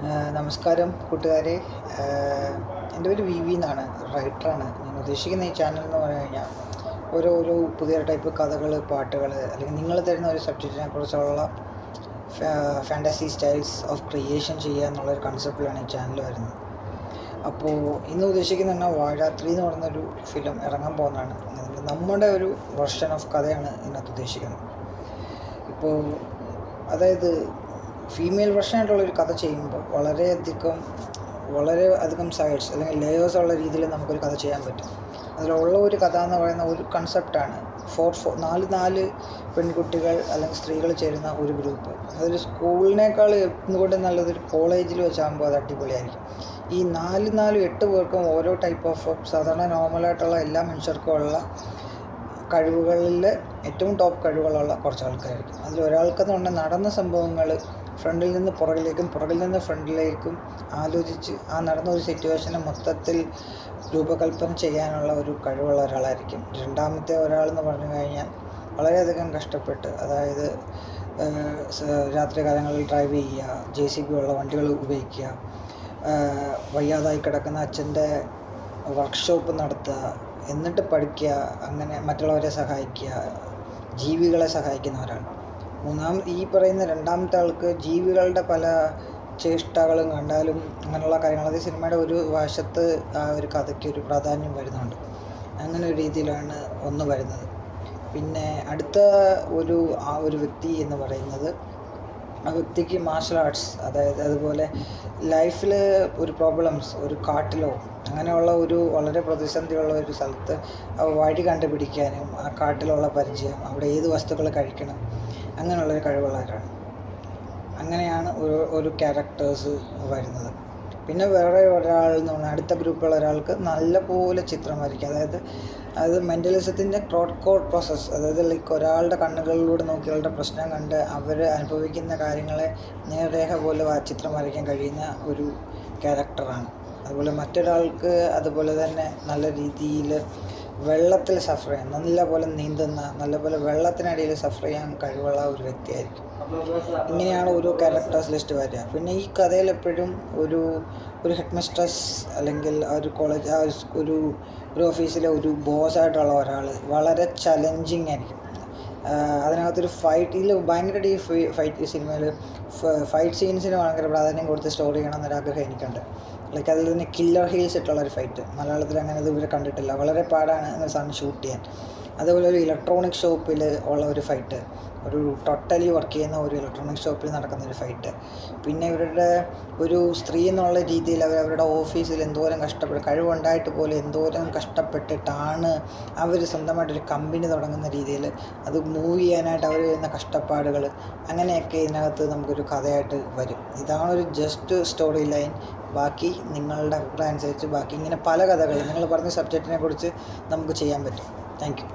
നമസ്കാരം കൂട്ടുകാരെ. എൻ്റെ പേര് വി എന്നാണ്, റൈറ്ററാണ്. ഞാൻ ഉദ്ദേശിക്കുന്ന ഈ ചാനൽ എന്ന് പറഞ്ഞു കഴിഞ്ഞാൽ ഓരോ പുതിയ ടൈപ്പ് കഥകൾ, പാട്ടുകൾ, അല്ലെങ്കിൽ നിങ്ങൾ തരുന്ന ഒരു സബ്ജക്റ്റിനെ കുറിച്ചുള്ള ഫാൻറ്റസി സ്റ്റൈൽസ് ഓഫ് ക്രിയേഷൻ ചെയ്യുക എന്നുള്ളൊരു കൺസെപ്റ്റിലാണ് ഈ ചാനൽ വരുന്നത്. അപ്പോൾ ഇന്ന് ഉദ്ദേശിക്കുന്ന വാഴ 3 എന്ന് പറയുന്നൊരു ഫിലിം ഇറങ്ങാൻ പോകുന്നതാണ്. നമ്മുടെ ഒരു വെർഷൻ ഓഫ് കഥയാണ് ഇതിനകത്ത് ഉദ്ദേശിക്കുന്നത്. ഇപ്പോൾ അതായത് ഫീമെയിൽ വെർഷനായിട്ടുള്ളൊരു കഥ ചെയ്യുമ്പോൾ വളരെ അധികം സൈഡ്സ് അല്ലെങ്കിൽ ലെയേഴ്സ് ഉള്ള രീതിയിൽ നമുക്കൊരു കഥ ചെയ്യാൻ പറ്റും. അതിലുള്ള ഒരു കഥ എന്ന് പറയുന്ന ഒരു കൺസെപ്റ്റാണ് 4 പെൺകുട്ടികൾ അല്ലെങ്കിൽ സ്ത്രീകൾ ചേരുന്ന ഒരു ഗ്രൂപ്പ്. അതൊരു സ്കൂളിനേക്കാൾ എന്തുകൊണ്ട് നല്ലതൊരു കോളേജിൽ വെച്ചാകുമ്പോൾ അത് അടിപൊളിയായിരിക്കും. ഈ 8 പേർക്കും ഓരോ ടൈപ്പ് ഓഫ് സാധാരണ നോർമലായിട്ടുള്ള എല്ലാ മനുഷ്യർക്കും ഉള്ള കഴിവുകളിൽ ഏറ്റവും ടോപ്പ് കഴിവുകളുള്ള കുറച്ച് ആൾക്കാരായിരിക്കും. അതിലൊരാൾക്കെന്ന് പറഞ്ഞാൽ നടന്ന സംഭവങ്ങൾ ഫ്രണ്ടിൽ നിന്ന് പുറകിലേക്കും പുറകിൽ നിന്ന് ഫ്രണ്ടിലേക്കും ആലോചിച്ച് ആ നടന്ന ഒരു സിറ്റുവേഷനെ മൊത്തത്തിൽ രൂപകൽപ്പന ചെയ്യാനുള്ള ഒരു കഴിവുള്ള ഒരാളായിരിക്കും. രണ്ടാമത്തെ ഒരാളെന്ന് പറഞ്ഞു കഴിഞ്ഞാൽ വളരെയധികം കഷ്ടപ്പെട്ട്, അതായത് രാത്രി കാലങ്ങളിൽ ഡ്രൈവ് ചെയ്യുക, JCB ഉള്ള വണ്ടികൾ ഉപയോഗിക്കുക, വയ്യാതായി കിടക്കുന്ന അച്ഛൻ്റെ വർക്ക്ഷോപ്പ് നടത്തുക, എന്നിട്ട് പഠിക്കുക, അങ്ങനെ മറ്റുള്ളവരെ സഹായിക്കുക, ജീവികളെ സഹായിക്കുന്ന ഒരാൾ. ഈ പറയുന്ന രണ്ടാമത്തെ ആൾക്ക് ജീവികളുടെ പല ചേഷ്ടകളും കണ്ടാലും അങ്ങനെയുള്ള കാര്യങ്ങൾ, അത് സിനിമയുടെ ഒരു വശത്ത് ആ ഒരു കഥയ്ക്ക് ഒരു പ്രാധാന്യം വരുന്നുണ്ട്. അങ്ങനെ ഒരു രീതിയിലാണ് ഒന്ന് വരുന്നത്. പിന്നെ അടുത്ത ഒരു വ്യക്തി എന്ന് പറയുന്നത്, ആ വ്യക്തിക്ക് മാർഷൽ ആർട്സ്, അതായത് അതുപോലെ ലൈഫിൽ ഒരു പ്രോബ്ലംസ്, ഒരു കാട്ടിലോ അങ്ങനെയുള്ള ഒരു വളരെ പ്രതിസന്ധിയുള്ള ഒരു സ്ഥലത്ത് വഴി കണ്ടുപിടിക്കാനും ആ കാട്ടിലുള്ള പരിചയം, അവിടെ ഏത് വസ്തുക്കൾ കഴിക്കണം, അങ്ങനെയുള്ളൊരു കഴിവുള്ളവരാണ്. അങ്ങനെയാണ് ഒരു ക്യാരക്ടേഴ്സ് വരുന്നത്. പിന്നെ വേറെ ഒരാൾ എന്ന് പറഞ്ഞാൽ അടുത്ത ഗ്രൂപ്പിലുള്ള ഒരാൾക്ക് നല്ലപോലെ ചിത്രം വരയ്ക്കുക, അതായത് മെൻ്റലിസത്തിൻ്റെ കോഡ് പ്രോസസ്സ്, അതായത് ലൈക്ക് ഒരാളുടെ കണ്ണുകളിലൂടെ നോക്കി അവരുടെ പ്രശ്നം കണ്ട് അവർ അനുഭവിക്കുന്ന കാര്യങ്ങളെ നേർരേഖ പോലെ ചിത്രം വരയ്ക്കാൻ കഴിയുന്ന ഒരു ക്യാരക്ടറാണ്. അതുപോലെ മറ്റൊരാൾക്ക് അതുപോലെ തന്നെ നല്ല രീതിയിൽ വെള്ളത്തിൽ സഫർ ചെയ്യാൻ, നല്ലപോലെ നീന്തുന്ന, നല്ലപോലെ വെള്ളത്തിനടിയിൽ സഫർ ചെയ്യാൻ കഴിവുള്ള ഒരു വ്യക്തിയായിരിക്കും. ഇങ്ങനെയാണ് ഓരോ ക്യാരക്ടേഴ്സ് ലിസ്റ്റ് വരിക. പിന്നെ ഈ കഥയിൽ എപ്പോഴും ഒരു ഹെഡ് മിസ്ട്രസ് അല്ലെങ്കിൽ ഒരു കോളേജ് ഒരു ഓഫീസിലെ ഒരു ബോസായിട്ടുള്ള ഒരാൾ വളരെ ചലഞ്ചിങ് ആയിരിക്കും. അതിനകത്തൊരു ഫൈറ്റിൽ ഭയങ്കരമായിട്ട് ഈ ഫൈറ്റ് സിനിമയിൽ ഫൈറ്റ് സീൻസിന് ഭയങ്കര പ്രാധാന്യം കൊടുത്ത് സ്റ്റോറി ചെയ്യണം എന്നൊരാഗ്രഹം എനിക്കുണ്ട്. ലൈക്ക് അതിൽ തന്നെ കില്ലർ ഹീൽസ് ഇട്ടുള്ളൊരു ഫൈറ്റ്, മലയാളത്തിൽ അങ്ങനെ ഇതുവരെ കണ്ടിട്ടില്ല. വളരെ പാടാണ് അങ്ങനെ സാധനം ഷൂട്ട് ചെയ്യാൻ. അതുപോലെ ഒരു ഇലക്ട്രോണിക് ഷോപ്പിൽ ഉള്ള ഒരു ഫൈറ്റ്, ഒരു ടോട്ടലി വർക്ക് ചെയ്യുന്ന ഒരു ഇലക്ട്രോണിക് ഷോപ്പിൽ നടക്കുന്ന ഒരു ഫൈറ്റ്. പിന്നെ ഇവരുടെ ഒരു സ്ത്രീ എന്നുള്ള രീതിയിൽ അവരുടെ ഓഫീസിൽ എന്തോരം കഴിവുണ്ടായിട്ട് പോലും എന്തോരം കഷ്ടപ്പെട്ടിട്ടാണ് അവർ സ്വന്തമായിട്ടൊരു കമ്പനി തുടങ്ങുന്ന രീതിയിൽ അത് മൂവ് ചെയ്യാനായിട്ട് അവർ വരുന്ന കഷ്ടപ്പാടുകൾ, അങ്ങനെയൊക്കെ ഇതിനകത്ത് നമുക്കൊരു കഥയായിട്ട് വരും. ഇതാണൊരു ജസ്റ്റ് സ്റ്റോറി ലൈൻ. ബാക്കി നിങ്ങളുടെ അഭിപ്രായം അനുസരിച്ച് ബാക്കി ഇങ്ങനെ പല കഥകൾ നിങ്ങൾ പറഞ്ഞ സബ്ജക്റ്റിനെ കുറിച്ച് നമുക്ക് ചെയ്യാൻ പറ്റും. Thank you.